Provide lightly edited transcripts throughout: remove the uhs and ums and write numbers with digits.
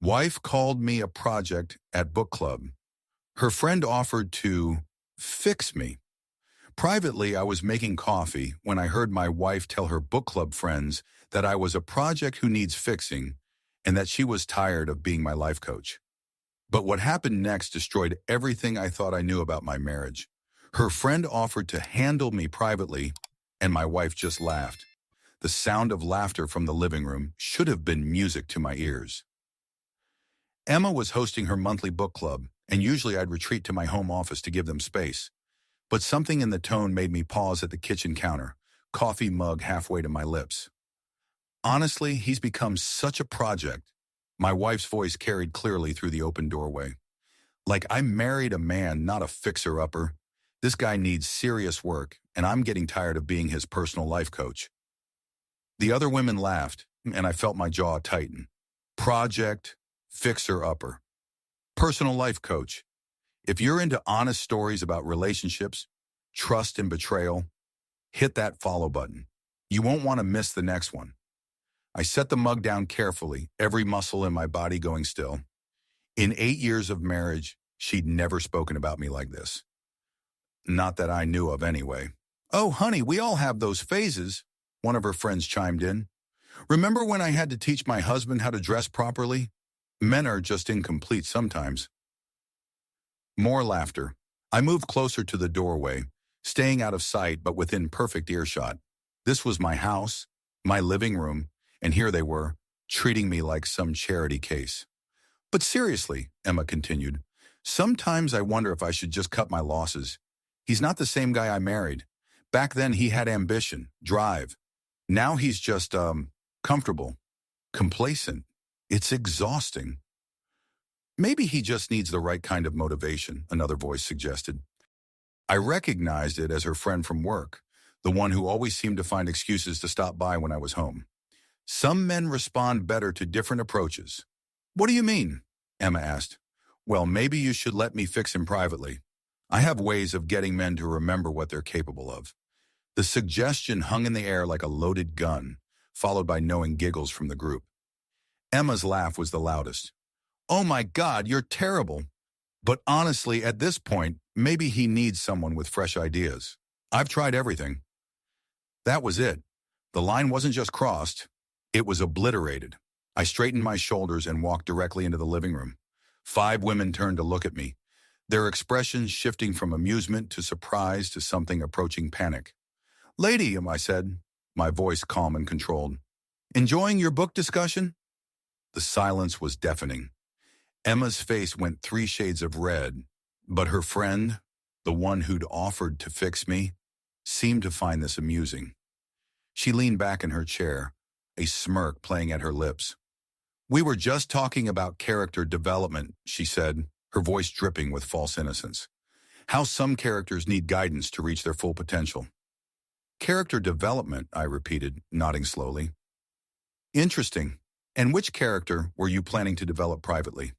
Wife called me a project at book club. Her friend offered to fix me. Privately, I was making coffee when I heard my wife tell her book club friends that I was a project who needs fixing and that she was tired of being my life coach. But what happened next destroyed everything I thought I knew about my marriage. Her friend offered to handle me privately, and my wife just laughed. The sound of laughter from the living room should have been music to my ears. Emma was hosting her monthly book club, and usually I'd retreat to my home office to give them space. But something in the tone made me pause at the kitchen counter, coffee mug halfway to my lips. Honestly, he's become such a project. My wife's voice carried clearly through the open doorway. Like I married a man, not a fixer-upper. This guy needs serious work, and I'm getting tired of being his personal life coach. The other women laughed, and I felt my jaw tighten. Project, fixer-upper, personal life coach. If you're into honest stories about relationships, trust and betrayal, hit that follow button. You won't want to miss the next one. I set the mug down carefully, every muscle in my body going still. In 8 years of marriage, she'd never spoken about me like this. Not that I knew of anyway. Oh, honey, we all have those phases, one of her friends chimed in. Remember when I had to teach my husband how to dress properly? Men are just incomplete sometimes. More laughter. I moved closer to the doorway, staying out of sight but within perfect earshot. This was my house, my living room, and here they were, treating me like some charity case. But seriously, Emma continued, sometimes I wonder if I should just cut my losses. He's not the same guy I married. Back then he had ambition, drive. Now he's just, comfortable, complacent. It's exhausting. Maybe he just needs the right kind of motivation, another voice suggested. I recognized it as her friend from work, the one who always seemed to find excuses to stop by when I was home. Some men respond better to different approaches. What do you mean? Emma asked. Well, maybe you should let me fix him privately. I have ways of getting men to remember what they're capable of. The suggestion hung in the air like a loaded gun, followed by knowing giggles from the group. Emma's laugh was the loudest. Oh my God, you're terrible. But honestly, at this point, maybe he needs someone with fresh ideas. I've tried everything. That was it. The line wasn't just crossed, it was obliterated. I straightened my shoulders and walked directly into the living room. 5 women turned to look at me, their expressions shifting from amusement to surprise to something approaching panic. Lady, I said, my voice calm and controlled. Enjoying your book discussion? The silence was deafening. Emma's face went 3 shades of red, but her friend, the one who'd offered to fix me, seemed to find this amusing. She leaned back in her chair, a smirk playing at her lips. We were just talking about character development, she said, her voice dripping with false innocence. How some characters need guidance to reach their full potential. Character development, I repeated, nodding slowly. Interesting. And which character were you planning to develop privately?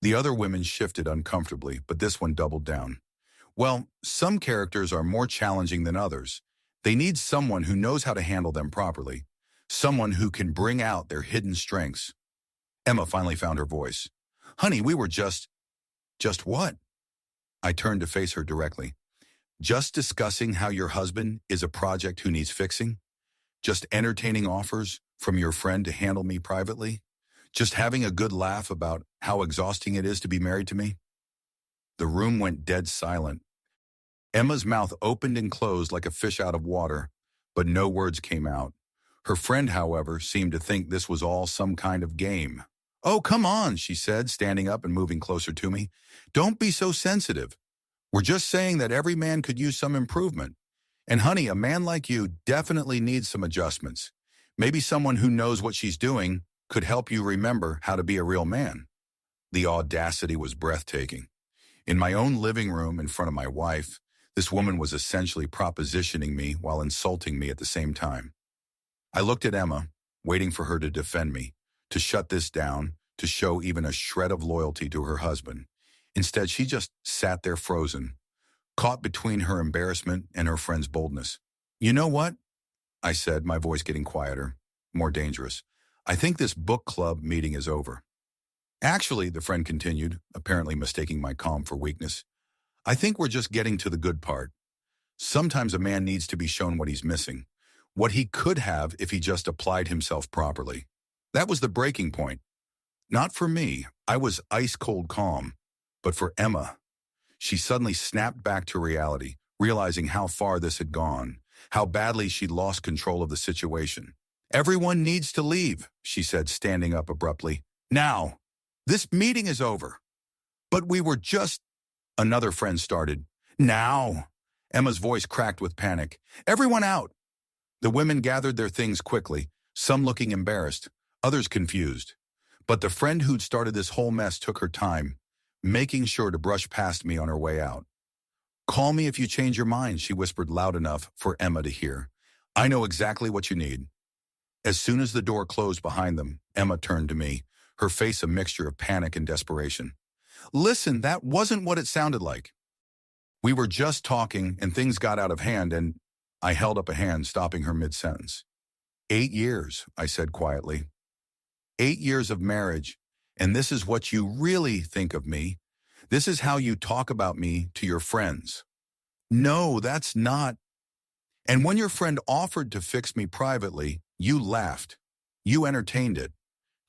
The other women shifted uncomfortably, but this one doubled down. Well, some characters are more challenging than others. They need someone who knows how to handle them properly, someone who can bring out their hidden strengths. Emma finally found her voice. Honey, we were just what? I turned to face her directly. Just discussing how your husband is a project who needs fixing? Just entertaining offers from your friend to handle me privately? Just having a good laugh about how exhausting it is to be married to me? The room went dead silent. Emma's mouth opened and closed like a fish out of water, but no words came out. Her friend, however, seemed to think this was all some kind of game. Oh, come on, she said, standing up and moving closer to me. Don't be so sensitive. We're just saying that every man could use some improvement. And honey, a man like you definitely needs some adjustments. Maybe someone who knows what she's doing could help you remember how to be a real man. The audacity was breathtaking. In my own living room in front of my wife, this woman was essentially propositioning me while insulting me at the same time. I looked at Emma, waiting for her to defend me, to shut this down, to show even a shred of loyalty to her husband. Instead, she just sat there frozen, caught between her embarrassment and her friend's boldness. You know what? I said, my voice getting quieter, more dangerous. I think this book club meeting is over. Actually, the friend continued, apparently mistaking my calm for weakness, I think we're just getting to the good part. Sometimes a man needs to be shown what he's missing, what he could have if he just applied himself properly. That was the breaking point. Not for me, I was ice-cold calm, but for Emma. She suddenly snapped back to reality, realizing how far this had gone, how badly she'd lost control of the situation. Everyone needs to leave, she said, standing up abruptly. Now! This meeting is over. But we were just... Another friend started. Now! Emma's voice cracked with panic. Everyone out! The women gathered their things quickly, some looking embarrassed, others confused. But the friend who'd started this whole mess took her time, making sure to brush past me on her way out. Call me if you change your mind, she whispered loud enough for Emma to hear. I know exactly what you need. As soon as the door closed behind them, Emma turned to me, her face a mixture of panic and desperation. Listen, that wasn't what it sounded like. We were just talking and things got out of hand and I held up a hand, stopping her mid-sentence. 8 years, I said quietly. 8 years of marriage, and this is what you really think of me. This is how you talk about me to your friends. No, that's not. And when your friend offered to fix me privately, you laughed. You entertained it.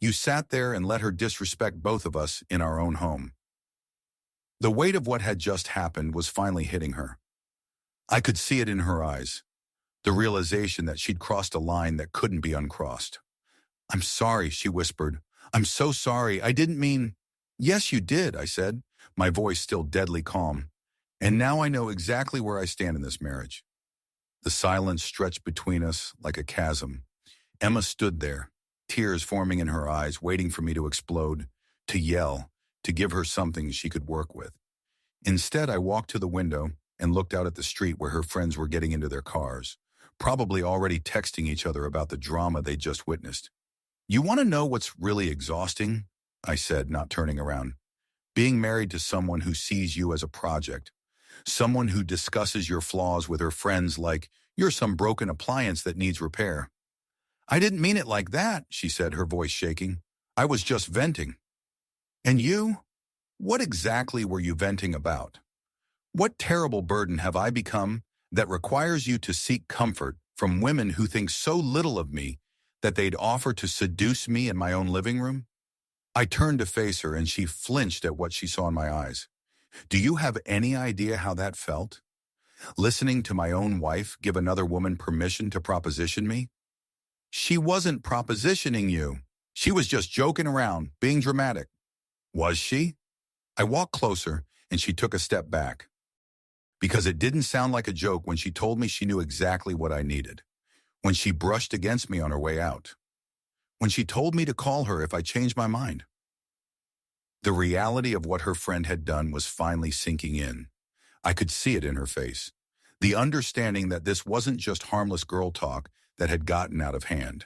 You sat there and let her disrespect both of us in our own home. The weight of what had just happened was finally hitting her. I could see it in her eyes, the realization that she'd crossed a line that couldn't be uncrossed. I'm sorry, she whispered. I'm so sorry. I didn't mean... Yes, you did, I said, my voice still deadly calm. And now I know exactly where I stand in this marriage. The silence stretched between us like a chasm. Emma stood there, tears forming in her eyes, waiting for me to explode, to yell, to give her something she could work with. Instead, I walked to the window and looked out at the street where her friends were getting into their cars, probably already texting each other about the drama they'd just witnessed. You want to know what's really exhausting? I said, not turning around. Being married to someone who sees you as a project. Someone who discusses your flaws with her friends like you're some broken appliance that needs repair. I didn't mean it like that, she said, her voice shaking. I was just venting. And you? What exactly were you venting about? What terrible burden have I become that requires you to seek comfort from women who think so little of me that they'd offer to seduce me in my own living room? I turned to face her and she flinched at what she saw in my eyes. Do you have any idea how that felt? Listening to my own wife give another woman permission to proposition me? She wasn't propositioning you. She was just joking around, being dramatic. Was she? I walked closer and she took a step back. Because it didn't sound like a joke when she told me she knew exactly what I needed. When she brushed against me on her way out. When she told me to call her if I changed my mind. The reality of what her friend had done was finally sinking in. I could see it in her face. The understanding that this wasn't just harmless girl talk that had gotten out of hand.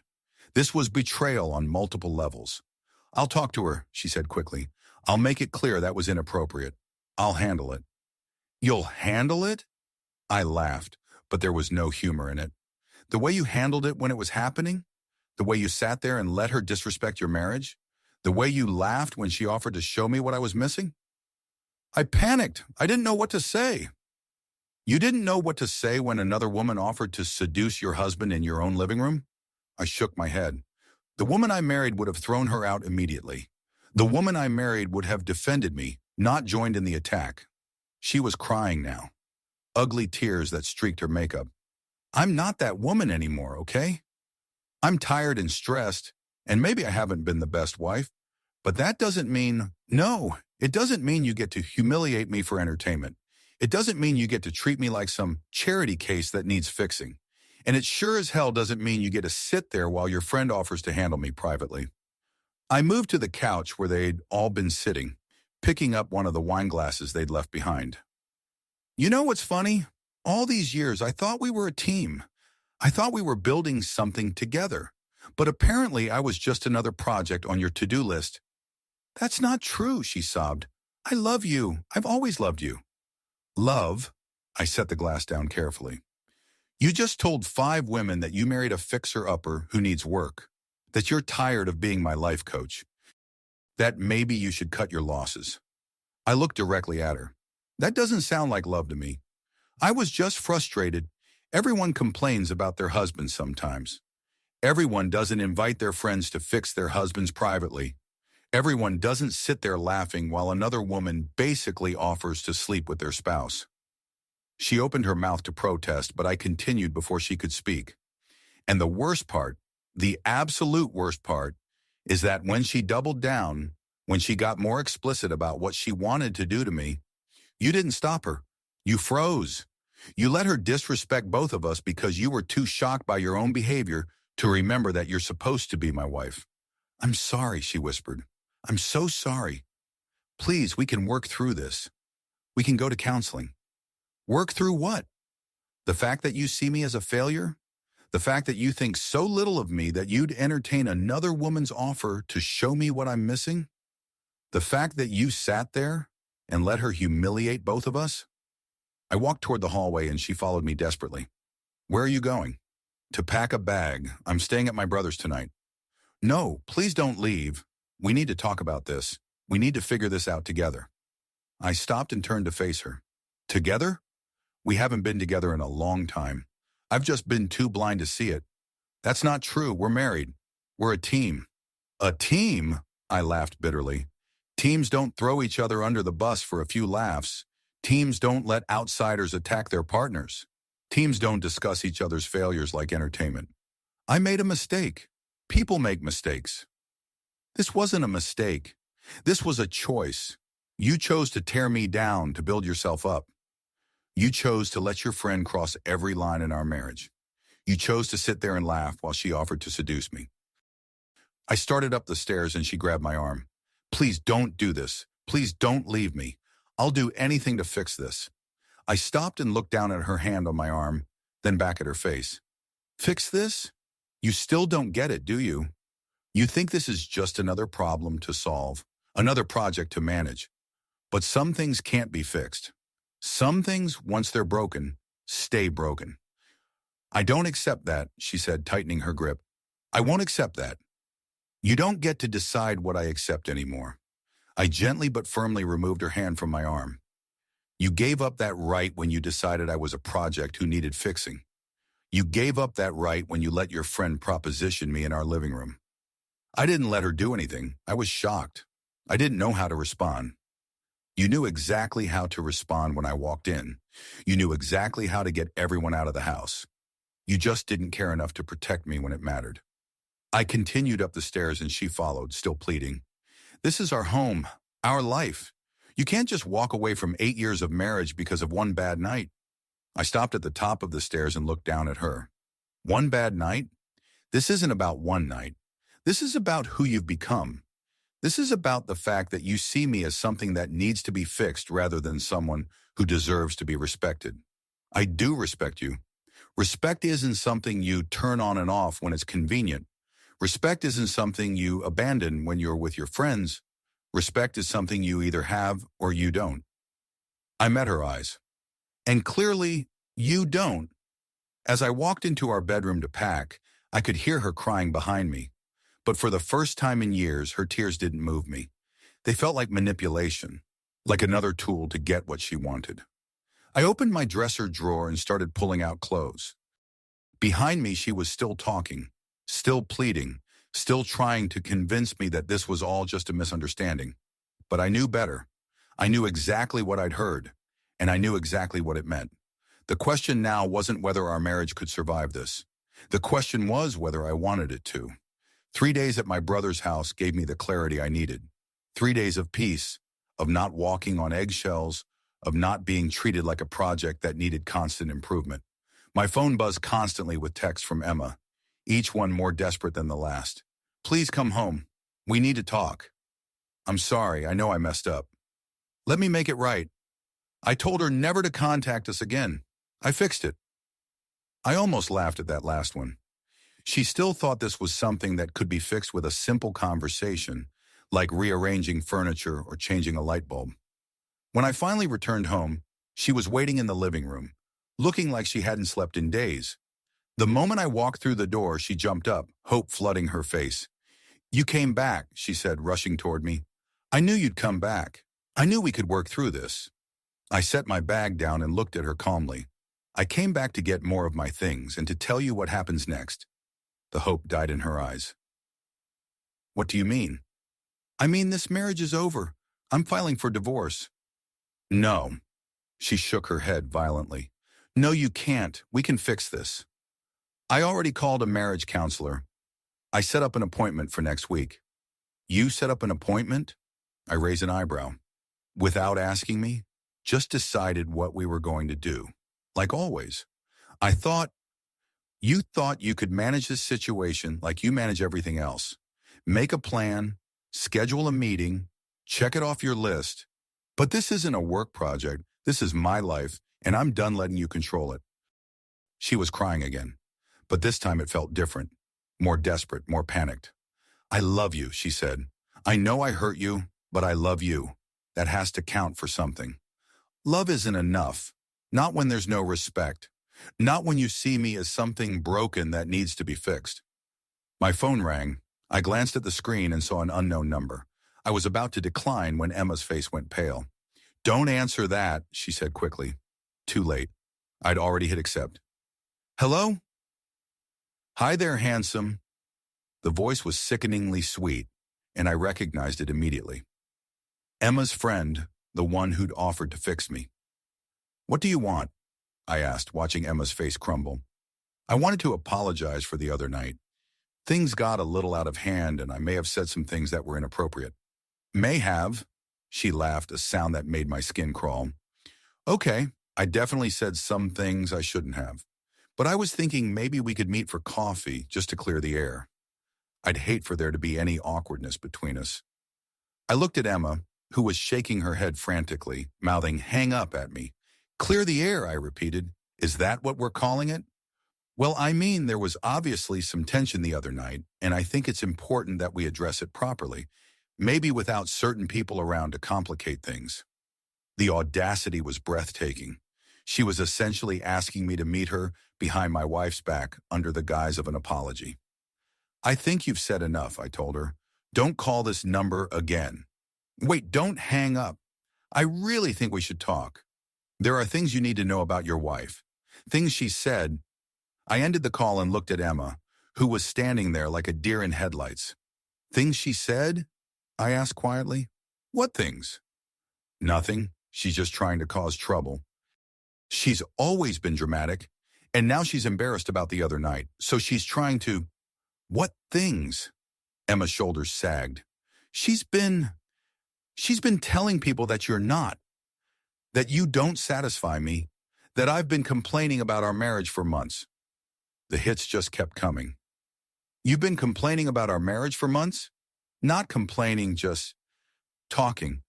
This was betrayal on multiple levels. I'll talk to her, she said quickly. I'll make it clear that was inappropriate. I'll handle it. You'll handle it? I laughed, but there was no humor in it. The way you handled it when it was happening? The way you sat there and let her disrespect your marriage? The way you laughed when she offered to show me what I was missing? I panicked. I didn't know what to say. You didn't know what to say when another woman offered to seduce your husband in your own living room? I shook my head. The woman I married would have thrown her out immediately. The woman I married would have defended me, not joined in the attack. She was crying now. Ugly tears that streaked her makeup. I'm not that woman anymore, okay? I'm tired and stressed, and maybe I haven't been the best wife, but that doesn't mean, no, it doesn't mean you get to humiliate me for entertainment. It doesn't mean you get to treat me like some charity case that needs fixing. And it sure as hell doesn't mean you get to sit there while your friend offers to handle me privately. I moved to the couch where they'd all been sitting, picking up one of the wine glasses they'd left behind. You know what's funny? All these years, I thought we were a team. I thought we were building something together. But apparently I was just another project on your to-do list. That's not true, she sobbed. I love you. I've always loved you. Love? I set the glass down carefully. You just told 5 women that you married a fixer-upper who needs work, that you're tired of being my life coach. that maybe you should cut your losses. I looked directly at her. That doesn't sound like love to me. I was just frustrated. Everyone complains about their husbands sometimes. Everyone doesn't invite their friends to fix their husbands privately. Everyone doesn't sit there laughing while another woman basically offers to sleep with their spouse. She opened her mouth to protest, but I continued before she could speak. And the worst part, the absolute worst part, is that when she doubled down, when she got more explicit about what she wanted to do to me, you didn't stop her. You froze. You let her disrespect both of us because you were too shocked by your own behavior to remember that you're supposed to be my wife. I'm sorry, she whispered. I'm so sorry. Please, we can work through this. We can go to counseling. Work through what? The fact that you see me as a failure? The fact that you think so little of me that you'd entertain another woman's offer to show me what I'm missing? The fact that you sat there and let her humiliate both of us? I walked toward the hallway and she followed me desperately. Where are you going? To pack a bag. I'm staying at my brother's tonight. No, please don't leave. We need to talk about this. We need to figure this out together. I stopped and turned to face her. Together? We haven't been together in a long time. I've just been too blind to see it. That's not true. We're married. We're a team. A team? I laughed bitterly. Teams don't throw each other under the bus for a few laughs. Teams don't let outsiders attack their partners. Teams don't discuss each other's failures like entertainment. I made a mistake. People make mistakes. This wasn't a mistake. This was a choice. You chose to tear me down to build yourself up. You chose to let your friend cross every line in our marriage. You chose to sit there and laugh while she offered to seduce me. I started up the stairs and she grabbed my arm. Please don't do this. Please don't leave me. I'll do anything to fix this. I stopped and looked down at her hand on my arm, then back at her face. Fix this? You still don't get it, do you? You think this is just another problem to solve, another project to manage. But some things can't be fixed. Some things, once they're broken, stay broken. I don't accept that, she said, tightening her grip. I won't accept that. You don't get to decide what I accept anymore. I gently but firmly removed her hand from my arm. You gave up that right when you decided I was a project who needed fixing. You gave up that right when you let your friend proposition me in our living room. I didn't let her do anything. I was shocked. I didn't know how to respond. You knew exactly how to respond when I walked in. You knew exactly how to get everyone out of the house. You just didn't care enough to protect me when it mattered. I continued up the stairs and she followed, still pleading. This is our home, our life. You can't just walk away from 8 years of marriage because of one bad night. I stopped at the top of the stairs and looked down at her. One bad night? This isn't about one night. This is about who you've become. This is about the fact that you see me as something that needs to be fixed rather than someone who deserves to be respected. I do respect you. Respect isn't something you turn on and off when it's convenient. Respect isn't something you abandon when you're with your friends. Respect is something you either have or you don't. I met her eyes. And clearly, you don't. As I walked into our bedroom to pack, I could hear her crying behind me. But for the first time in years, her tears didn't move me. They felt like manipulation, like another tool to get what she wanted. I opened my dresser drawer and started pulling out clothes. Behind me, she was still talking, still pleading, still trying to convince me that this was all just a misunderstanding. But I knew better. I knew exactly what I'd heard, and I knew exactly what it meant. The question now wasn't whether our marriage could survive this. The question was whether I wanted it to. 3 days at my brother's house gave me the clarity I needed. 3 days of peace, of not walking on eggshells, of not being treated like a project that needed constant improvement. My phone buzzed constantly with texts from Emma, each one more desperate than the last. Please come home. We need to talk. I'm sorry, I know I messed up. Let me make it right. I told her never to contact us again. I fixed it. I almost laughed at that last one. She still thought this was something that could be fixed with a simple conversation, like rearranging furniture or changing a light bulb. When I finally returned home, she was waiting in the living room, looking like she hadn't slept in days. The moment I walked through the door, she jumped up, hope flooding her face. You came back, she said, rushing toward me. I knew you'd come back. I knew we could work through this. I set my bag down and looked at her calmly. I came back to get more of my things and to tell you what happens next. The hope died in her eyes. What do you mean? I mean, this marriage is over. I'm filing for divorce. No. She shook her head violently. No, you can't. We can fix this. I already called a marriage counselor. I set up an appointment for next week. You set up an appointment? I raised an eyebrow. Without asking me? Just decided what we were going to do. Like always. You thought you could manage this situation like you manage everything else. Make a plan, schedule a meeting, check it off your list. But this isn't a work project. This is my life, and I'm done letting you control it. She was crying again, but this time it felt different, more desperate, more panicked. I love you, she said. I know I hurt you, but I love you. That has to count for something. Love isn't enough, not when there's no respect, not when you see me as something broken that needs to be fixed. My phone rang. I glanced at the screen and saw an unknown number. I was about to decline when Emma's face went pale. Don't answer that, she said quickly. Too late. I'd already hit accept. Hello? Hi there, handsome. The voice was sickeningly sweet, and I recognized it immediately. Emma's friend, the one who'd offered to fix me. What do you want? I asked, watching Emma's face crumble. I wanted to apologize for the other night. Things got a little out of hand, and I may have said some things that were inappropriate. May have, she laughed, a sound that made my skin crawl. Okay, I definitely said some things I shouldn't have. But I was thinking maybe we could meet for coffee just to clear the air. I'd hate for there to be any awkwardness between us. I looked at Emma, who was shaking her head frantically, mouthing, "Hang up" at me. Clear the air, I repeated. Is that what we're calling it? Well, I mean, there was obviously some tension the other night, and I think it's important that we address it properly, maybe without certain people around to complicate things. The audacity was breathtaking. She was essentially asking me to meet her behind my wife's back under the guise of an apology. I think you've said enough, I told her. Don't call this number again. Wait, don't hang up. I really think we should talk. There are things you need to know about your wife. Things she said. I ended the call and looked at Emma, who was standing there like a deer in headlights. Things she said? I asked quietly. What things? Nothing. She's just trying to cause trouble. She's always been dramatic, and now she's embarrassed about the other night, so she's trying to... What things? Emma's shoulders sagged. She's been telling people that you're not, that you don't satisfy me, that I've been complaining about our marriage for months. The hits just kept coming. You've been complaining about our marriage for months? Not complaining, just talking.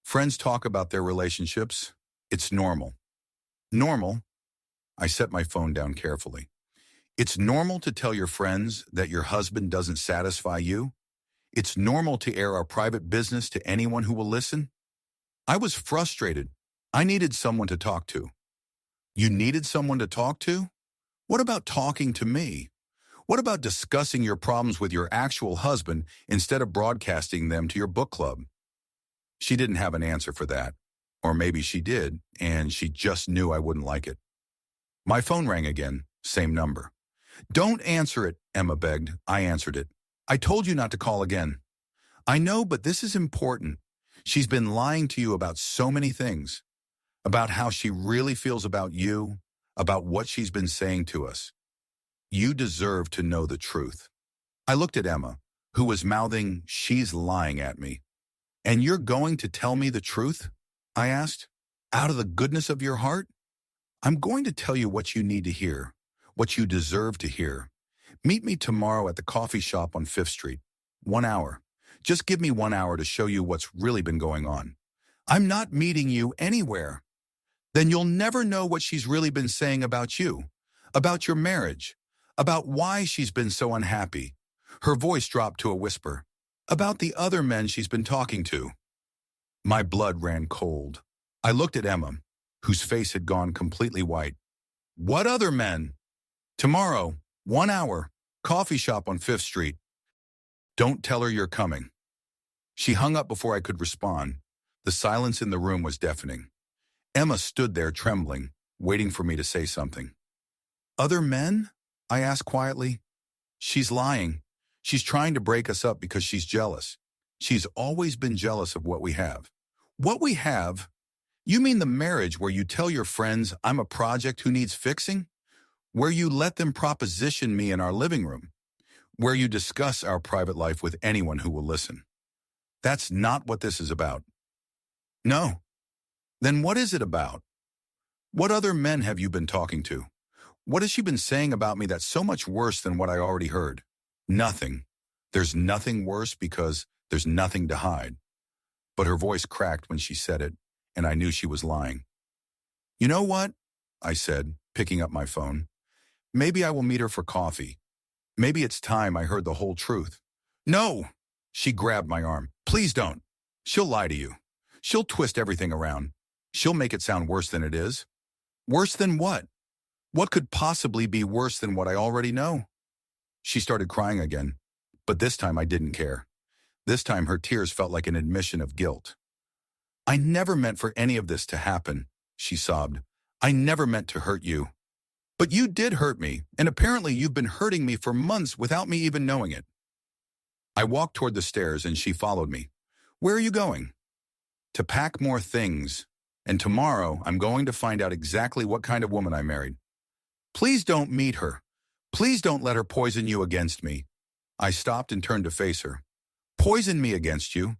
Friends talk about their relationships. It's normal. Normal? I set my phone down carefully. It's normal to tell your friends that your husband doesn't satisfy you? It's normal to air our private business to anyone who will listen? I was frustrated. I needed someone to talk to. You needed someone to talk to? What about talking to me? What about discussing your problems with your actual husband instead of broadcasting them to your book club? She didn't have an answer for that. Or maybe she did, and she just knew I wouldn't like it. My phone rang again, same number. Don't answer it, Emma begged. I answered it. I told you not to call again. I know, but this is important. She's been lying to you about so many things. About how she really feels about you, about what she's been saying to us. You deserve to know the truth. I looked at Emma, who was mouthing, "She's lying at me." And you're going to tell me the truth? I asked. Out of the goodness of your heart? I'm going to tell you what you need to hear, what you deserve to hear. Meet me tomorrow at the coffee shop on 5th Street. 1 hour. Just give me 1 hour to show you what's really been going on. I'm not meeting you anywhere. Then you'll never know what she's really been saying about you, about your marriage, about why she's been so unhappy. Her voice dropped to a whisper. About the other men she's been talking to. My blood ran cold. I looked at Emma, whose face had gone completely white. What other men? Tomorrow, 1 hour, coffee shop on 5th Street. Don't tell her you're coming. She hung up before I could respond. The silence in the room was deafening. Emma stood there trembling, waiting for me to say something. Other men? I asked quietly. She's lying. She's trying to break us up because she's jealous. She's always been jealous of what we have. What we have? You mean the marriage where you tell your friends I'm a project who needs fixing? Where you let them proposition me in our living room? Where you discuss our private life with anyone who will listen? That's not what this is about. No. Then what is it about? What other men have you been talking to? What has she been saying about me that's so much worse than what I already heard? Nothing. There's nothing worse because there's nothing to hide. But her voice cracked when she said it, and I knew she was lying. You know what? I said, picking up my phone. Maybe I will meet her for coffee. Maybe it's time I heard the whole truth. No! She grabbed my arm. Please don't. She'll lie to you. She'll twist everything around. She'll make it sound worse than it is. Worse than what? What could possibly be worse than what I already know? She started crying again, but this time I didn't care. This time her tears felt like an admission of guilt. I never meant for any of this to happen, she sobbed. I never meant to hurt you. But you did hurt me, and apparently you've been hurting me for months without me even knowing it. I walked toward the stairs and she followed me. Where are you going? To pack more things, and tomorrow I'm going to find out exactly what kind of woman I married. Please don't meet her. Please don't let her poison you against me. I stopped and turned to face her. Poison me against you?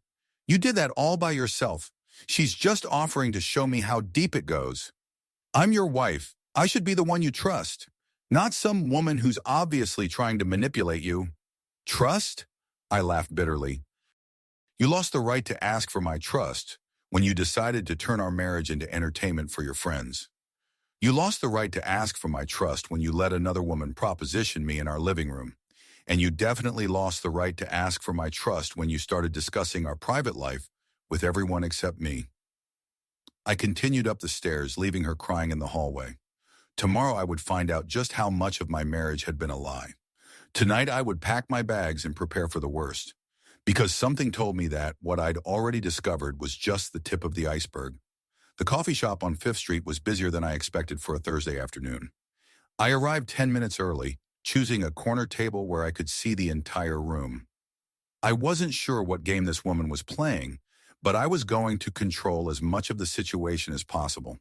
You did that all by yourself. She's just offering to show me how deep it goes. I'm your wife. I should be the one you trust, not some woman who's obviously trying to manipulate you. Trust? I laughed bitterly. You lost the right to ask for my trust when you decided to turn our marriage into entertainment for your friends. You lost the right to ask for my trust when you let another woman proposition me in our living room. And you definitely lost the right to ask for my trust when you started discussing our private life with everyone except me. I continued up the stairs, leaving her crying in the hallway. Tomorrow I would find out just how much of my marriage had been a lie. Tonight I would pack my bags and prepare for the worst. Because something told me that what I'd already discovered was just the tip of the iceberg. The coffee shop on 5th Street was busier than I expected for a Thursday afternoon. I arrived 10 minutes early, choosing a corner table where I could see the entire room. I wasn't sure what game this woman was playing, but I was going to control as much of the situation as possible.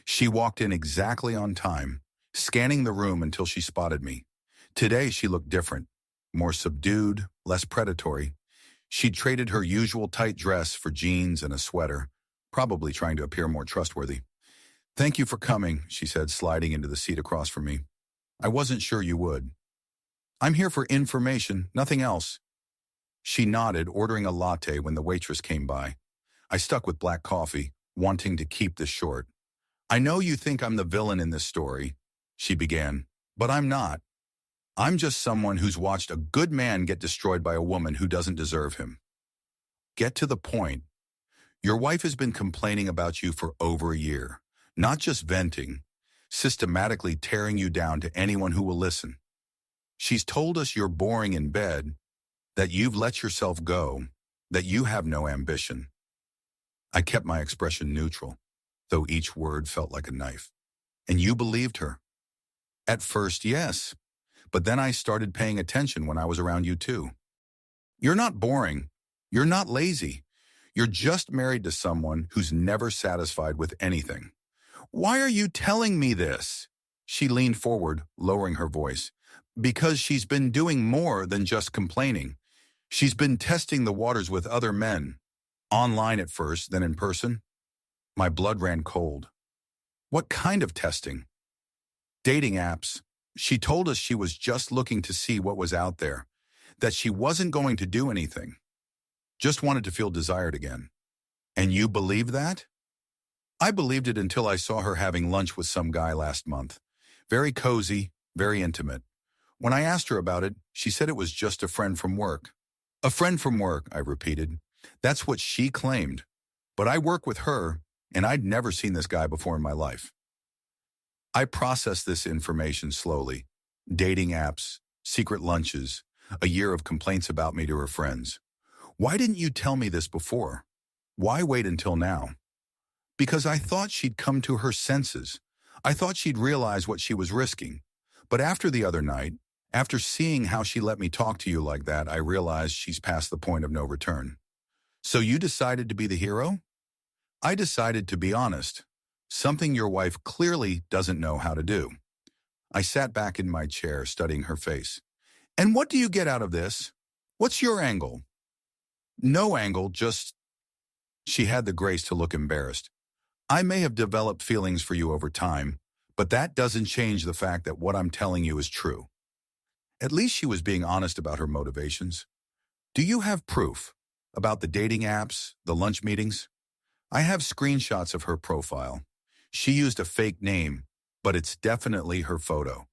She walked in exactly on time, scanning the room until she spotted me. Today she looked different, more subdued, less predatory. She'd traded her usual tight dress for jeans and a sweater, probably trying to appear more trustworthy. Thank you for coming, she said, sliding into the seat across from me. I wasn't sure you would. I'm here for information, nothing else. She nodded, ordering a latte when the waitress came by. I stuck with black coffee, wanting to keep this short. I know you think I'm the villain in this story, she began, but I'm not. I'm just someone who's watched a good man get destroyed by a woman who doesn't deserve him. Get to the point. Your wife has been complaining about you for over a year, not just venting, systematically tearing you down to anyone who will listen. She's told us you're boring in bed, that you've let yourself go, that you have no ambition. I kept my expression neutral, though each word felt like a knife. And you believed her. At first, yes, but then I started paying attention when I was around you too. You're not boring. You're not lazy. You're just married to someone who's never satisfied with anything. Why are you telling me this? She leaned forward, lowering her voice. Because she's been doing more than just complaining. She's been testing the waters with other men. Online at first, then in person. My blood ran cold. What kind of testing? Dating apps. She told us she was just looking to see what was out there, that she wasn't going to do anything. Just wanted to feel desired again. And you believe that? I believed it until I saw her having lunch with some guy last month. Very cozy, very intimate. When I asked her about it, she said it was just a friend from work. A friend from work, I repeated. That's what she claimed. But I work with her, and I'd never seen this guy before in my life. I processed this information slowly. Dating apps, secret lunches, a year of complaints about me to her friends. Why didn't you tell me this before? Why wait until now? Because I thought she'd come to her senses. I thought she'd realize what she was risking. But after the other night, after seeing how she let me talk to you like that, I realized she's past the point of no return. So you decided to be the hero? I decided to be honest, something your wife clearly doesn't know how to do. I sat back in my chair, studying her face. And what do you get out of this? What's your angle? No angle, just... She had the grace to look embarrassed. I may have developed feelings for you over time, but that doesn't change the fact that what I'm telling you is true. At least she was being honest about her motivations. Do you have proof about the dating apps, the lunch meetings? I have screenshots of her profile. She used a fake name, but it's definitely her photo.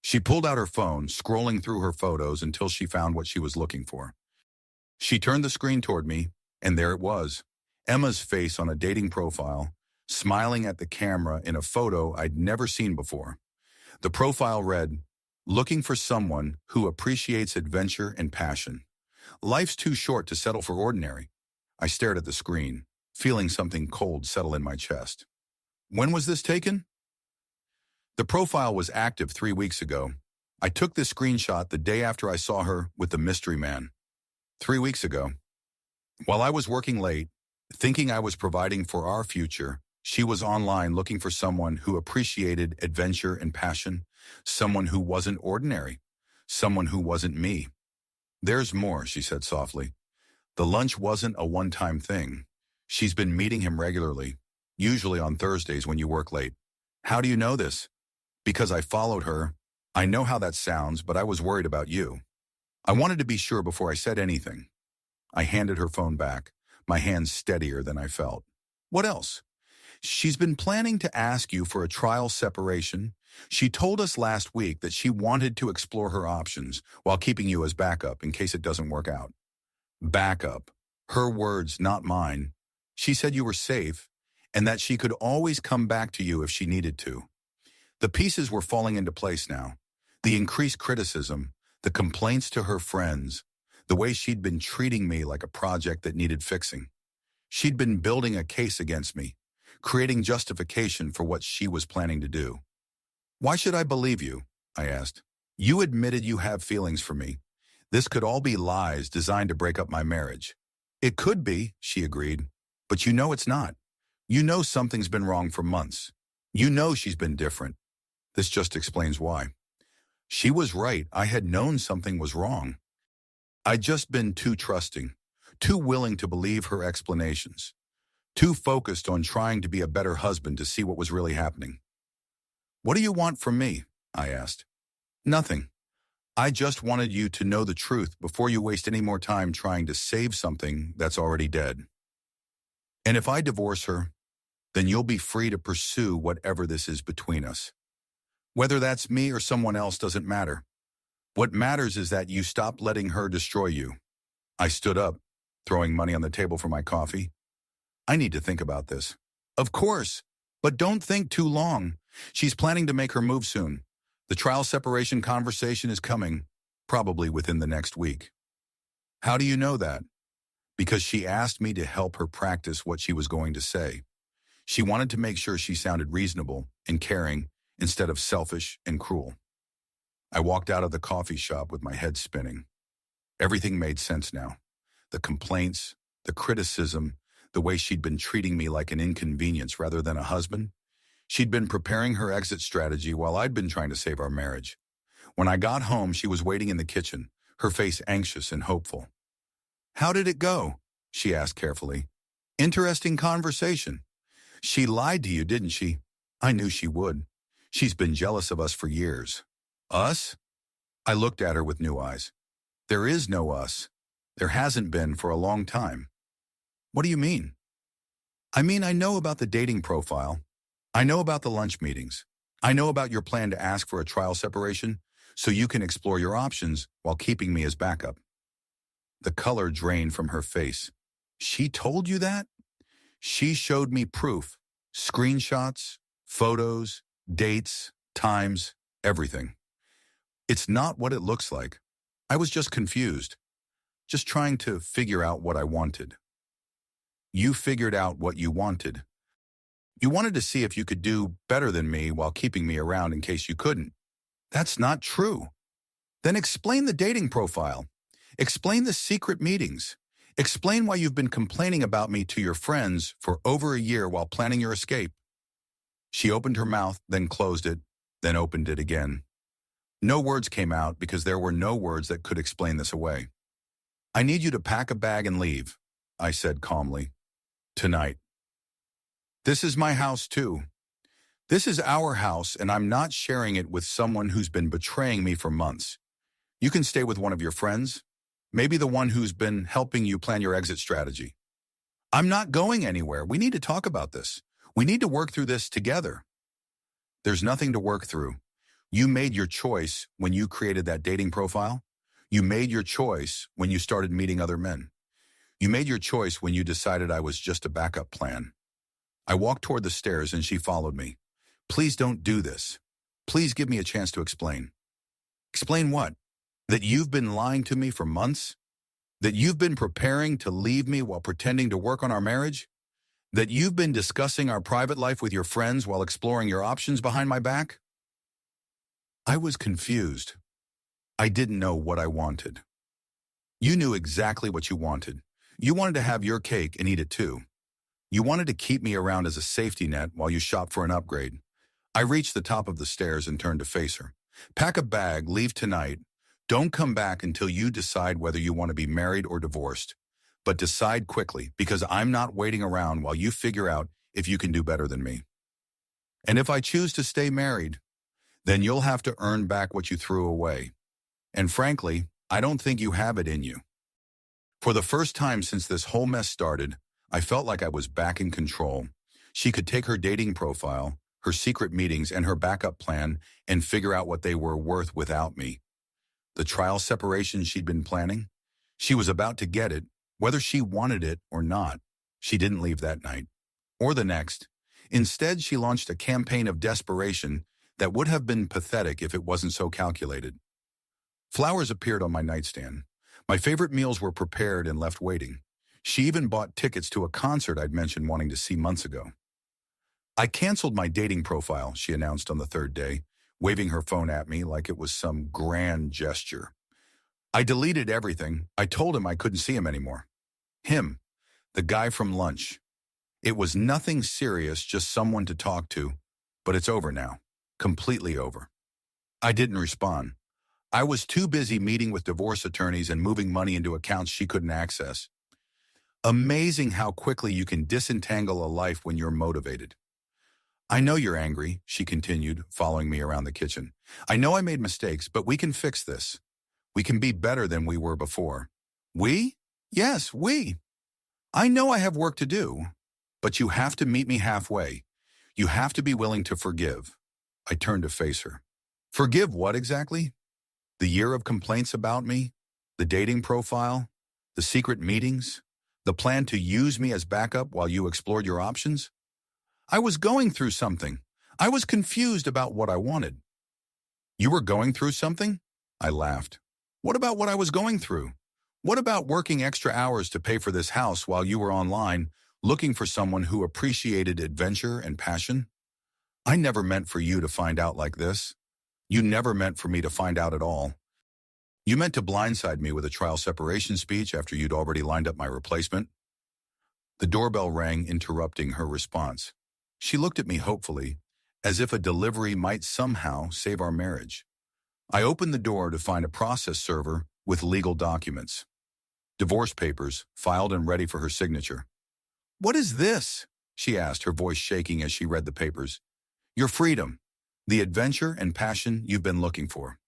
She pulled out her phone, scrolling through her photos until she found what she was looking for. She turned the screen toward me, and there it was, Emma's face on a dating profile, smiling at the camera in a photo I'd never seen before. The profile read, "Looking for someone who appreciates adventure and passion. Life's too short to settle for ordinary." I stared at the screen, feeling something cold settle in my chest. When was this taken? The profile was active 3 weeks ago. I took this screenshot the day after I saw her with the mystery man. 3 weeks ago. While I was working late, thinking I was providing for our future, she was online looking for someone who appreciated adventure and passion, someone who wasn't ordinary, someone who wasn't me. There's more, she said softly. The lunch wasn't a one-time thing. She's been meeting him regularly, usually on Thursdays when you work late. How do you know this? Because I followed her. I know how that sounds, but I was worried about you. I wanted to be sure before I said anything. I handed her phone back, my hands steadier than I felt. What else? She's been planning to ask you for a trial separation. She told us last week that she wanted to explore her options while keeping you as backup in case it doesn't work out. Backup. Her words, not mine. She said you were safe and that she could always come back to you if she needed to. The pieces were falling into place now. The increased criticism, the complaints to her friends, the way she'd been treating me like a project that needed fixing. She'd been building a case against me, creating justification for what she was planning to do. Why should I believe you? I asked. You admitted you have feelings for me. This could all be lies designed to break up my marriage. It could be, she agreed, but you know it's not. You know something's been wrong for months. You know she's been different. This just explains why. She was right. I had known something was wrong. I'd just been too trusting, too willing to believe her explanations, too focused on trying to be a better husband to see what was really happening. What do you want from me? I asked. Nothing. I just wanted you to know the truth before you waste any more time trying to save something that's already dead. And if I divorce her, then you'll be free to pursue whatever this is between us. Whether that's me or someone else doesn't matter. What matters is that you stop letting her destroy you. I stood up, throwing money on the table for my coffee. I need to think about this. Of course, but don't think too long. She's planning to make her move soon. The trial separation conversation is coming, probably within the next week. How do you know that? Because she asked me to help her practice what she was going to say. She wanted to make sure she sounded reasonable and caring instead of selfish and cruel. I walked out of the coffee shop with my head spinning. Everything made sense now. The complaints, the criticism, the way she'd been treating me like an inconvenience rather than a husband. She'd been preparing her exit strategy while I'd been trying to save our marriage. When I got home, she was waiting in the kitchen, her face anxious and hopeful. How did it go? She asked carefully. Interesting conversation. She lied to you, didn't she? I knew she would. She's been jealous of us for years. Us? I looked at her with new eyes. There is no us. There hasn't been for a long time. What do you mean? I mean, I know about the dating profile. I know about the lunch meetings. I know about your plan to ask for a trial separation so you can explore your options while keeping me as backup. The color drained from her face. She told you that? She showed me proof, screenshots, photos, dates, times, everything. It's not what it looks like. I was just confused. just trying to figure out what I wanted. You figured out what you wanted. You wanted to see if you could do better than me while keeping me around in case you couldn't. That's not true. Then explain the dating profile. Explain the secret meetings. Explain why you've been complaining about me to your friends for over a year while planning your escape. She opened her mouth, then closed it, then opened it again. No words came out because there were no words that could explain this away. I need you to pack a bag and leave, I said calmly. Tonight. This is my house too. This is our house, and I'm not sharing it with someone who's been betraying me for months. You can stay with one of your friends, maybe the one who's been helping you plan your exit strategy. I'm not going anywhere. We need to talk about this. We need to work through this together. There's nothing to work through. You made your choice when you created that dating profile. You made your choice when you started meeting other men. You made your choice when you decided I was just a backup plan. I walked toward the stairs and she followed me. Please don't do this. Please give me a chance to explain. Explain what? That you've been lying to me for months? That you've been preparing to leave me while pretending to work on our marriage? That you've been discussing our private life with your friends while exploring your options behind my back? I was confused. I didn't know what I wanted. You knew exactly what you wanted. You wanted to have your cake and eat it too. You wanted to keep me around as a safety net while you shopped for an upgrade. I reached the top of the stairs and turned to face her. Pack a bag, leave tonight. Don't come back until you decide whether you want to be married or divorced. But decide quickly, because I'm not waiting around while you figure out if you can do better than me. And if I choose to stay married, then you'll have to earn back what you threw away. And frankly, I don't think you have it in you. For the first time since this whole mess started, I felt like I was back in control. She could take her dating profile, her secret meetings, and her backup plan and figure out what they were worth without me. The trial separation she'd been planning? She was about to get it, whether she wanted it or not. She didn't leave that night, or the next. Instead, she launched a campaign of desperation that would have been pathetic if it wasn't so calculated. Flowers appeared on my nightstand. My favorite meals were prepared and left waiting. She even bought tickets to a concert I'd mentioned wanting to see months ago. I canceled my dating profile, she announced on the third day, waving her phone at me like it was some grand gesture. I deleted everything. I told him I couldn't see him anymore. Him, the guy from lunch. It was nothing serious, just someone to talk to, but it's over now. Completely over. I didn't respond. I was too busy meeting with divorce attorneys and moving money into accounts she couldn't access. Amazing how quickly you can disentangle a life when you're motivated. I know you're angry, she continued, following me around the kitchen. I know I made mistakes, but we can fix this. We can be better than we were before. We? Yes, we. I know I have work to do, but you have to meet me halfway. You have to be willing to forgive. I turned to face her. Forgive what exactly? The year of complaints about me? The dating profile? The secret meetings? The plan to use me as backup while you explored your options? I was going through something. I was confused about what I wanted. You were going through something? I laughed. What about what I was going through? What about working extra hours to pay for this house while you were online, looking for someone who appreciated adventure and passion? I never meant for you to find out like this. You never meant for me to find out at all. You meant to blindside me with a trial separation speech after you'd already lined up my replacement. The doorbell rang, interrupting her response. She looked at me hopefully, as if a delivery might somehow save our marriage. I opened the door to find a process server with legal documents. Divorce papers, filed and ready for her signature. What is this? She asked, her voice shaking as she read the papers. Your freedom, the adventure and passion you've been looking for.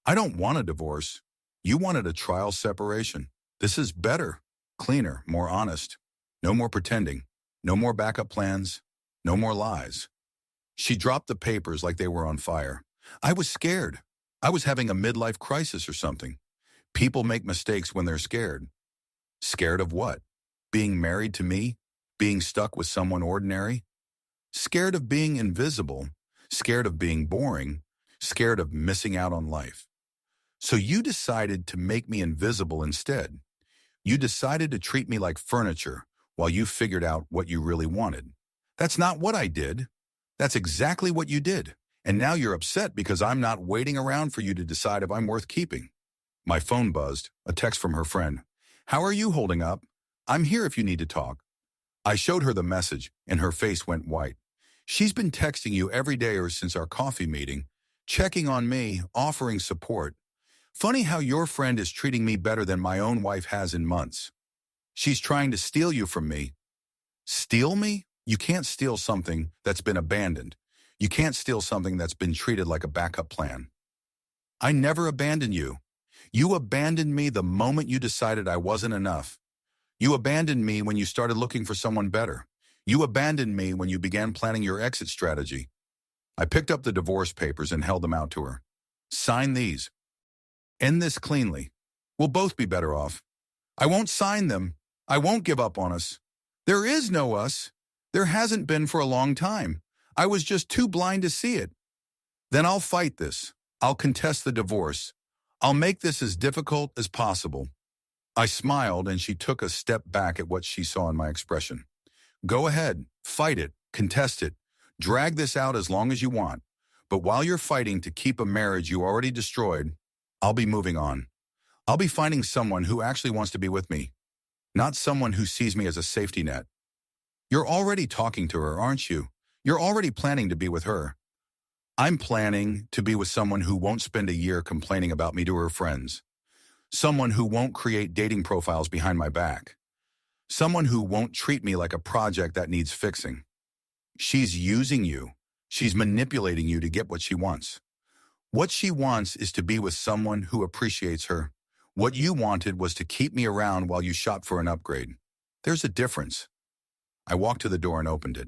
I don't want a divorce. You wanted a trial separation. This is better, cleaner, more honest. No more pretending. No more backup plans. No more lies. She dropped the papers like they were on fire. I was scared. I was having a midlife crisis or something. People make mistakes when they're scared. Scared of what? Being married to me? Being stuck with someone ordinary? Scared of being invisible? Scared of being boring? Scared of missing out on life? So you decided to make me invisible instead. You decided to treat me like furniture while you figured out what you really wanted. That's not what I did. That's exactly what you did. And now you're upset because I'm not waiting around for you to decide if I'm worth keeping. My phone buzzed, a text from her friend. How are you holding up? I'm here if you need to talk. I showed her the message, and her face went white. She's been texting you every day or since our coffee meeting, checking on me, offering support. Funny how your friend is treating me better than my own wife has in months. She's trying to steal you from me. Steal me? You can't steal something that's been abandoned. You can't steal something that's been treated like a backup plan. I never abandoned you. You abandoned me the moment you decided I wasn't enough. You abandoned me when you started looking for someone better. You abandoned me when you began planning your exit strategy. I picked up the divorce papers and held them out to her. Sign these. End this cleanly. We'll both be better off. I won't sign them. I won't give up on us. There is no us. There hasn't been for a long time. I was just too blind to see it. Then I'll fight this. I'll contest the divorce. I'll make this as difficult as possible. I smiled, and she took a step back at what she saw in my expression. Go ahead, fight it, contest it, drag this out as long as you want. But while you're fighting to keep a marriage you already destroyed, I'll be moving on. I'll be finding someone who actually wants to be with me, not someone who sees me as a safety net. You're already talking to her, aren't you? You're already planning to be with her. I'm planning to be with someone who won't spend a year complaining about me to her friends. Someone who won't create dating profiles behind my back. Someone who won't treat me like a project that needs fixing. She's using you. She's manipulating you to get what she wants. What she wants is to be with someone who appreciates her. What you wanted was to keep me around while you shop for an upgrade. There's a difference. I walked to the door and opened it.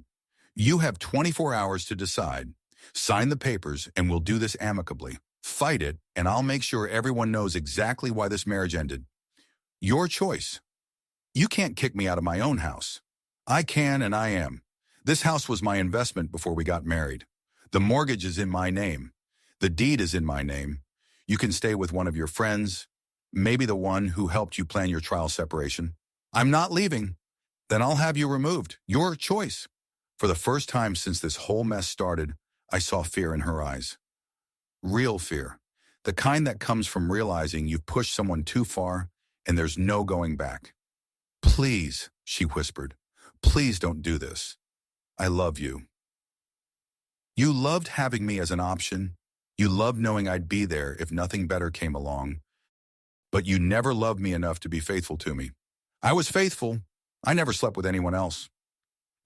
You have 24 hours to decide. Sign the papers and we'll do this amicably. Fight it, and I'll make sure everyone knows exactly why this marriage ended. Your choice. You can't kick me out of my own house. I can, and I am. This house was my investment before we got married. The mortgage is in my name. The deed is in my name. You can stay with one of your friends, maybe the one who helped you plan your trial separation. I'm not leaving. Then I'll have you removed. Your choice. For the first time since this whole mess started, I saw fear in her eyes. Real fear. The kind that comes from realizing you've pushed someone too far and there's no going back. Please, she whispered, please don't do this. I love you. You loved having me as an option. You loved knowing I'd be there if nothing better came along. But you never loved me enough to be faithful to me. I was faithful. I never slept with anyone else.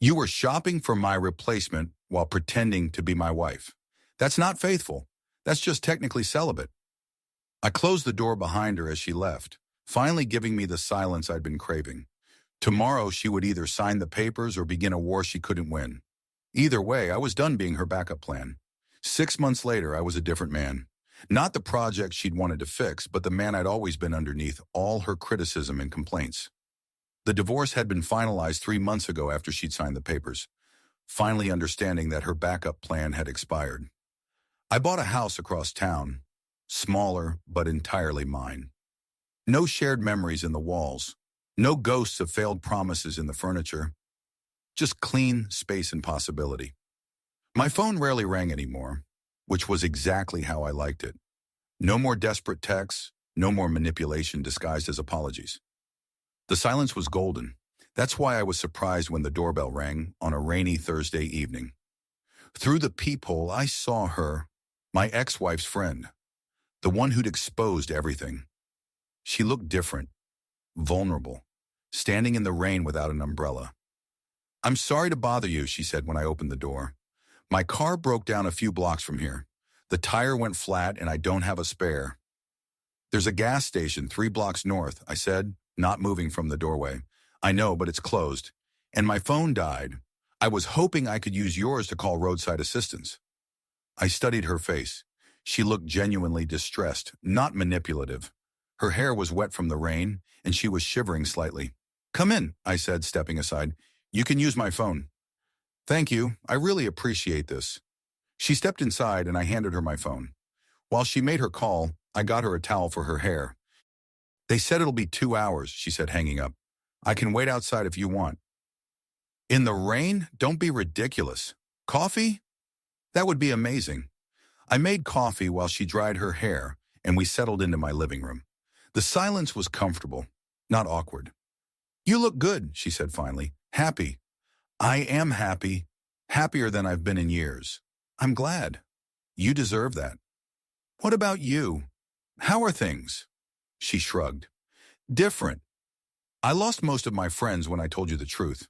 You were shopping for my replacement while pretending to be my wife. That's not faithful. That's just technically celibate. I closed the door behind her as she left, finally giving me the silence I'd been craving. Tomorrow she would either sign the papers or begin a war she couldn't win. Either way, I was done being her backup plan. 6 months later, I was a different man. Not the project she'd wanted to fix, but the man I'd always been underneath all her criticism and complaints. The divorce had been finalized 3 months ago after she'd signed the papers, finally understanding that her backup plan had expired. I bought a house across town, smaller but entirely mine. No shared memories in the walls, no ghosts of failed promises in the furniture, just clean space and possibility. My phone rarely rang anymore, which was exactly how I liked it. No more desperate texts, no more manipulation disguised as apologies. The silence was golden. That's why I was surprised when the doorbell rang on a rainy Thursday evening. Through the peephole, I saw her, my ex-wife's friend, the one who'd exposed everything. She looked different, vulnerable, standing in the rain without an umbrella. I'm sorry to bother you, she said when I opened the door. My car broke down a few blocks from here. The tire went flat and I don't have a spare. There's a gas station 3 blocks north, I said, not moving from the doorway. I know, but it's closed. And my phone died. I was hoping I could use yours to call roadside assistance. I studied her face. She looked genuinely distressed, not manipulative. Her hair was wet from the rain, and she was shivering slightly. Come in, I said, stepping aside. You can use my phone. Thank you. I really appreciate this. She stepped inside, and I handed her my phone. While she made her call, I got her a towel for her hair. They said it'll be 2 hours, she said, hanging up. I can wait outside if you want. In the rain? Don't be ridiculous. Coffee? That would be amazing. I made coffee while she dried her hair, and we settled into my living room. The silence was comfortable, not awkward. You look good, she said finally. Happy. I am happy. Happier than I've been in years. I'm glad. You deserve that. What about you? How are things? She shrugged. Different. I lost most of my friends when I told you the truth.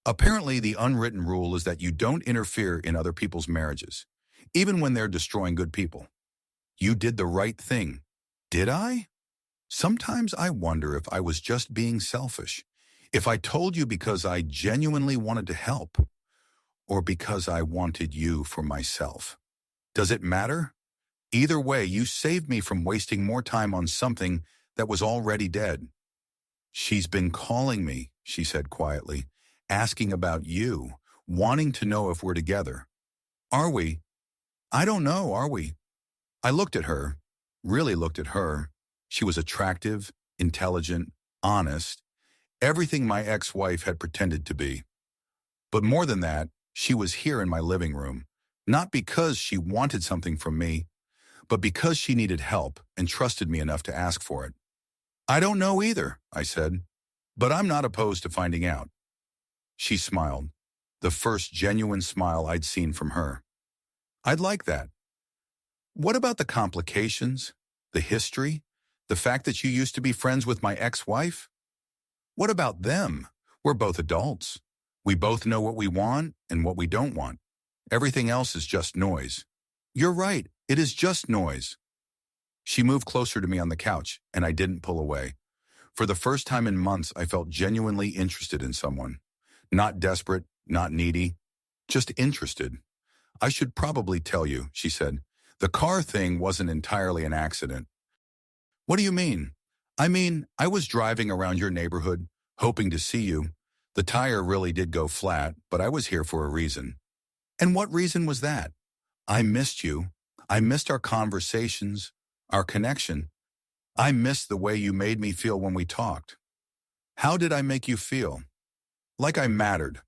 Apparently, the unwritten rule is that you don't interfere in other people's marriages, even when they're destroying good people. You did the right thing. Did I? Sometimes I wonder if I was just being selfish. If I told you because I genuinely wanted to help, or because I wanted you for myself. Does it matter? Either way, you saved me from wasting more time on something that was already dead. She's been calling me, she said quietly, asking about you, wanting to know if we're together. Are we? I don't know, are we? I looked at her, really looked at her. She was attractive, intelligent, honest, everything my ex-wife had pretended to be. But more than that, she was here in my living room, not because she wanted something from me, but because she needed help and trusted me enough to ask for it. I don't know either, I said, but I'm not opposed to finding out. She smiled, the first genuine smile I'd seen from her. I'd like that. What about the complications, the history, the fact that you used to be friends with my ex-wife? What about them? We're both adults. We both know what we want and what we don't want. Everything else is just noise. You're right, it is just noise. She moved closer to me on the couch, and I didn't pull away. For the first time in months, I felt genuinely interested in someone. Not desperate, not needy, just interested. I should probably tell you, she said. The car thing wasn't entirely an accident. What do you mean? I mean, I was driving around your neighborhood, hoping to see you. The tire really did go flat, but I was here for a reason. And what reason was that? I missed you. I missed our conversations, our connection. I missed the way you made me feel when we talked. How did I make you feel? Like I mattered.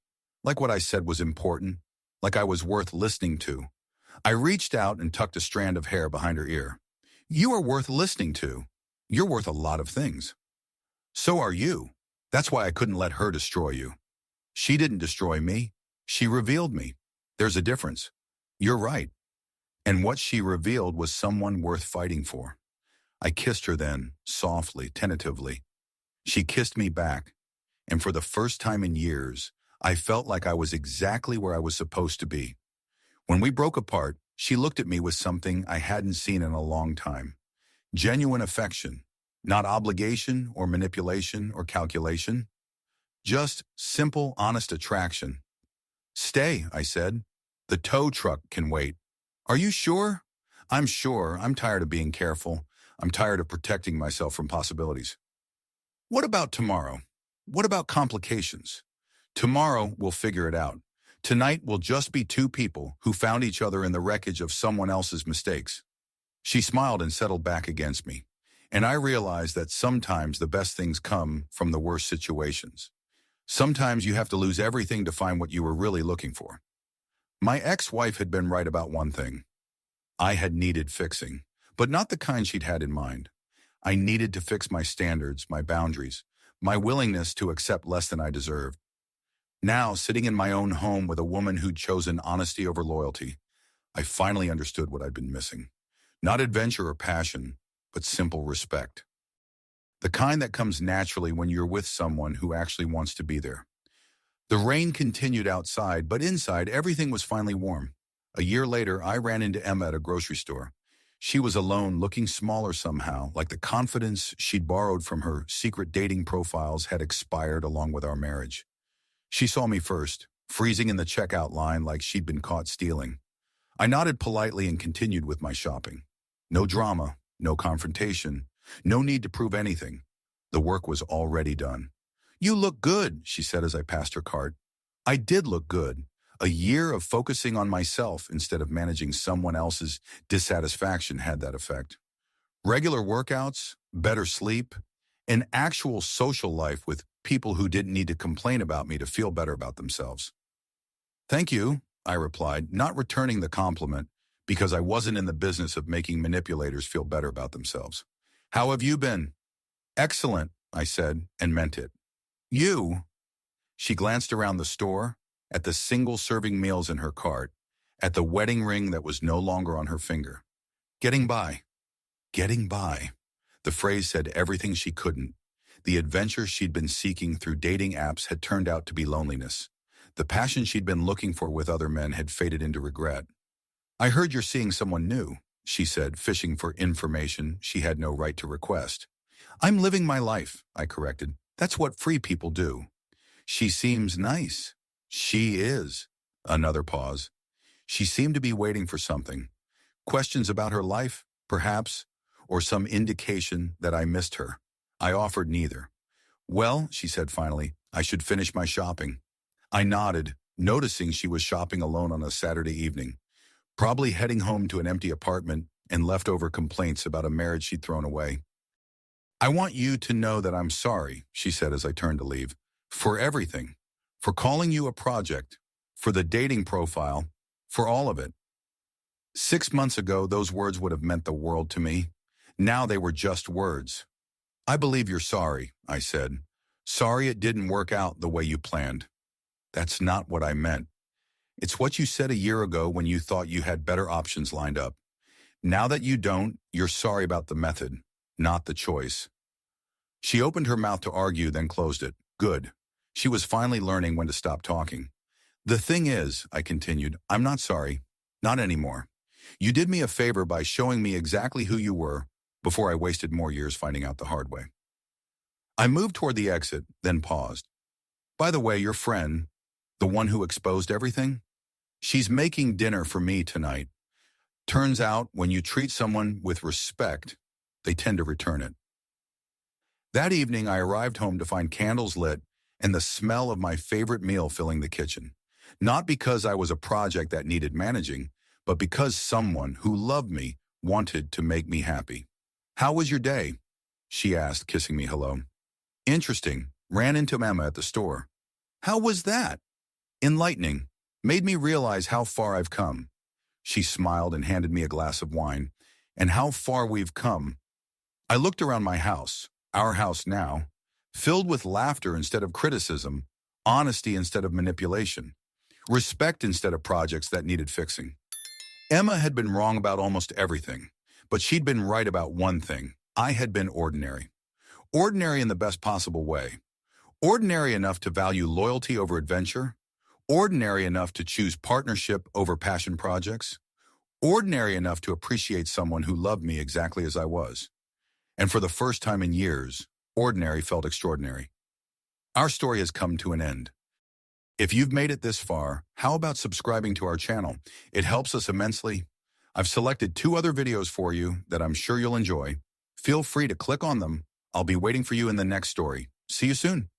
Like what I said was important. Like I was worth listening to. I reached out and tucked a strand of hair behind her ear. You are worth listening to. You're worth a lot of things. So are you. That's why I couldn't let her destroy you. She didn't destroy me. She revealed me. There's a difference. You're right. And what she revealed was someone worth fighting for. I kissed her then, softly, tentatively. She kissed me back, and for the first time in years, I felt like I was exactly where I was supposed to be. When we broke apart, she looked at me with something I hadn't seen in a long time. Genuine affection, not obligation or manipulation or calculation. Just simple, honest attraction. Stay, I said. The tow truck can wait. Are you sure? I'm sure. I'm tired of being careful. I'm tired of protecting myself from possibilities. What about tomorrow? What about complications? Tomorrow, we'll figure it out. Tonight will just be two people who found each other in the wreckage of someone else's mistakes. She smiled and settled back against me, and I realized that sometimes the best things come from the worst situations. Sometimes you have to lose everything to find what you were really looking for. My ex-wife had been right about one thing. I had needed fixing, but not the kind she'd had in mind. I needed to fix my standards, my boundaries, my willingness to accept less than I deserved. Now, sitting in my own home with a woman who'd chosen honesty over loyalty, I finally understood what I'd been missing. Not adventure or passion, but simple respect. The kind that comes naturally when you're with someone who actually wants to be there. The rain continued outside, but inside everything was finally warm. A year later, I ran into Emma at a grocery store. She was alone, looking smaller somehow, like the confidence she'd borrowed from her secret dating profiles had expired along with our marriage. She saw me first, freezing in the checkout line like she'd been caught stealing. I nodded politely and continued with my shopping. No drama, no confrontation, no need to prove anything. The work was already done. You look good, she said as I passed her cart. I did look good. A year of focusing on myself instead of managing someone else's dissatisfaction had that effect. Regular workouts, better sleep, An actual social life with people who didn't need to complain about me to feel better about themselves. Thank you, I replied, not returning the compliment because I wasn't in the business of making manipulators feel better about themselves. How have you been? Excellent, I said, and meant it. You? She glanced around the store, at the single-serving meals in her cart, at the wedding ring that was no longer on her finger. Getting by. Getting by. The phrase said everything she couldn't. The adventure she'd been seeking through dating apps had turned out to be loneliness. The passion she'd been looking for with other men had faded into regret. I heard you're seeing someone new, she said, fishing for information she had no right to request. I'm living my life, I corrected. That's what free people do. She seems nice. She is. Another pause. She seemed to be waiting for something. Questions about her life, perhaps, or some indication that I missed her. I offered neither. Well, she said finally, I should finish my shopping. I nodded, noticing she was shopping alone on a Saturday evening, probably heading home to an empty apartment and leftover complaints about a marriage she'd thrown away. I want you to know that I'm sorry, she said as I turned to leave, for everything, for calling you a project, for the dating profile, for all of it. 6 months ago, those words would have meant the world to me. Now they were just words. I believe you're sorry, I said. Sorry it didn't work out the way you planned. That's not what I meant. It's what you said a year ago when you thought you had better options lined up. Now that you don't, you're sorry about the method, not the choice. She opened her mouth to argue, then closed it. Good. She was finally learning when to stop talking. The thing is, I continued, I'm not sorry. Not anymore. You did me a favor by showing me exactly who you were before I wasted more years finding out the hard way. I moved toward the exit, then paused. By the way, your friend, the one who exposed everything, she's making dinner for me tonight. Turns out, when you treat someone with respect, they tend to return it. That evening, I arrived home to find candles lit and the smell of my favorite meal filling the kitchen. Not because I was a project that needed managing, but because someone who loved me wanted to make me happy. How was your day? She asked, kissing me hello. Interesting. Ran into Emma at the store. How was that? Enlightening. Made me realize how far I've come. She smiled and handed me a glass of wine. And how far we've come. I looked around my house, our house now, filled with laughter instead of criticism, honesty instead of manipulation, respect instead of projects that needed fixing. Emma had been wrong about almost everything, but she'd been right about one thing. I had been ordinary. Ordinary in the best possible way. Ordinary enough to value loyalty over adventure. Ordinary enough to choose partnership over passion projects. Ordinary enough to appreciate someone who loved me exactly as I was. And for the first time in years, ordinary felt extraordinary. Our story has come to an end. If you've made it this far, how about subscribing to our channel? It helps us immensely. I've selected 2 other videos for you that I'm sure you'll enjoy. Feel free to click on them. I'll be waiting for you in the next story. See you soon.